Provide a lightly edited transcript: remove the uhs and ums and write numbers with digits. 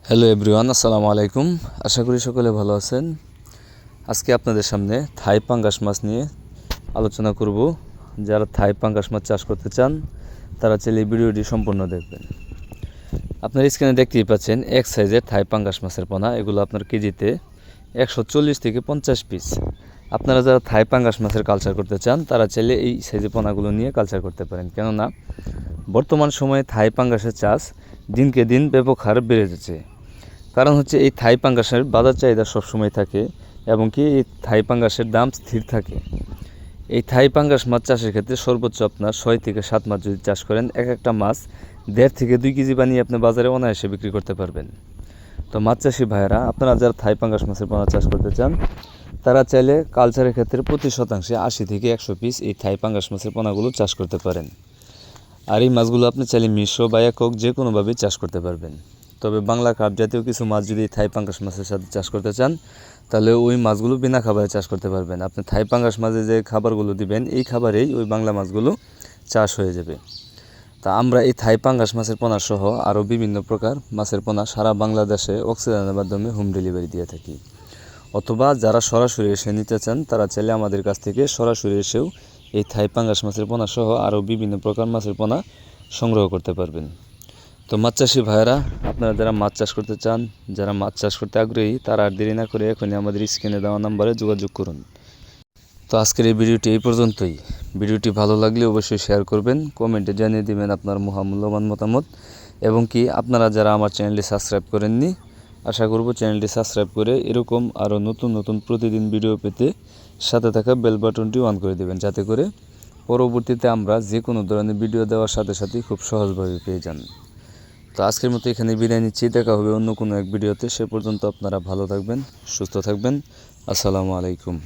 Hello everyone, আসসালামু আলাইকুম। আশা করি সকলে ভালো আছেন। আজকে আপনাদের সামনে থাই পাঙ্গাস মাছ নিয়ে আলোচনা করব। যারা থাই পাঙ্গাস মাছ চাষ করতে চান তারা চাইলে এই ভিডিওটি সম্পূর্ণ দেখবেন। আপনার স্ক্রিনে দেখতেই পাচ্ছেন এক সাইজের থাই পাঙ্গাস মাছের পোনা। এগুলো আপনার কেজিতে 140 থেকে 50 পিস। আপনারা যারা থাই পাঙ্গাস মাছের কালচার করতে চান তারা চাইলে এই সাইজের পোনাগুলো নিয়ে কালচার করতে পারেন, কেননা বর্তমান সময়ে থাই পাঙ্গাসের চাষ দিনকে দিন ব্যাপক হারে বেড়ে যাচ্ছে। কারণ হচ্ছে এই থাই পাঙ্গাসের বাজার চাহিদা সবসময় থাকে এবং কি এই থাই পাঙ্গাসের দাম স্থির থাকে। এই থাই পাঙ্গাস মাছ চাষের ক্ষেত্রে সর্বোচ্চ আপনার 6 থেকে 7 মাস যদি চাষ করেন, এক একটা মাছ 1.5 থেকে 2 কেজি বানিয়ে আপনি বাজারে অনায়াসে বিক্রি করতে পারবেন। তো মাছ চাষি ভাইয়েরা, আপনারা যারা থাই পাঙ্গাস মাছের পোনা চাষ করতে চান তারা চাইলে কালচারের ক্ষেত্রে প্রতি শতাংশে 80 থেকে 100 পিস এই থাই পাঙ্গাস মাছের পোনাগুলো চাষ করতে পারেন। আর এই মাছগুলো আপনি চাইলে মিশ্র বা একক যে কোনোভাবেই চাষ করতে পারবেন। তবে বাংলা কাপ জাতীয় কিছু মাছ যদি থাই পাঙ্গাস মাছের সাথে চাষ করতে চান তাহলে ওই মাছগুলো বিনা খাবারে চাষ করতে পারবেন। আপনি থাই পাঙ্গাস মাছে যে খাবারগুলো দিবেন এই খাবারেই ওই বাংলা মাছগুলো চাষ হয়ে যাবে। তা আমরা এই থাই পাঙ্গাস মাছের পোনা সহ আরও বিভিন্ন প্রকার মাছের পোনা সারা বাংলাদেশে অক্সিজেনের মাধ্যমে হোম ডেলিভারি দিয়ে থাকি। অথবা যারা সরাসরি এসে নিতে চান তারা চাইলে আমাদের কাছ থেকে সরাসরি এসেও এই থাই পাঙ্গাস মাছের পোনা সহ আরও বিভিন্ন প্রকার মাছের পোনা সংগ্রহ করতে পারবেন। তো মাছ চাষি ভাইয়েরা, আপনারা যারা মাছ চাষ করতে চান, যারা মাছ চাষ করতে আগ্রহী, তারা আর দেরি না করে এখনই আমাদের স্ক্রিনে দেওয়া নাম্বারে যোগাযোগ করুন। তো আজকের এই ভিডিওটি এই পর্যন্তই। ভিডিওটি ভালো লাগলে অবশ্যই শেয়ার করবেন, কমেন্টে জানিয়ে দেবেন আপনার মহামূল্যবান মতামত, এবং কি আপনারা যারা আমার চ্যানেলটি সাবস্ক্রাইব করেননি, আশা করব চ্যানেলটি সাবস্ক্রাইব করে এরকম আরও নতুন নতুন প্রতিদিন ভিডিও পেতে সাথে থাকা বেল বাটনটি অন করে দেবেন, যাতে করে পরবর্তীতে আমরা যে কোনো ধরনের ভিডিও দেওয়ার সাথে সাথেই খুব সহজভাবে পেয়ে যান। তো আজকের মতো এখানে বিদায় নিচ্ছি। দেখা হবে অন্য কোনো এক ভিডিওতে। সে পর্যন্ত আপনারা ভালো থাকবেন, সুস্থ থাকবেন। আসসালামু আলাইকুম।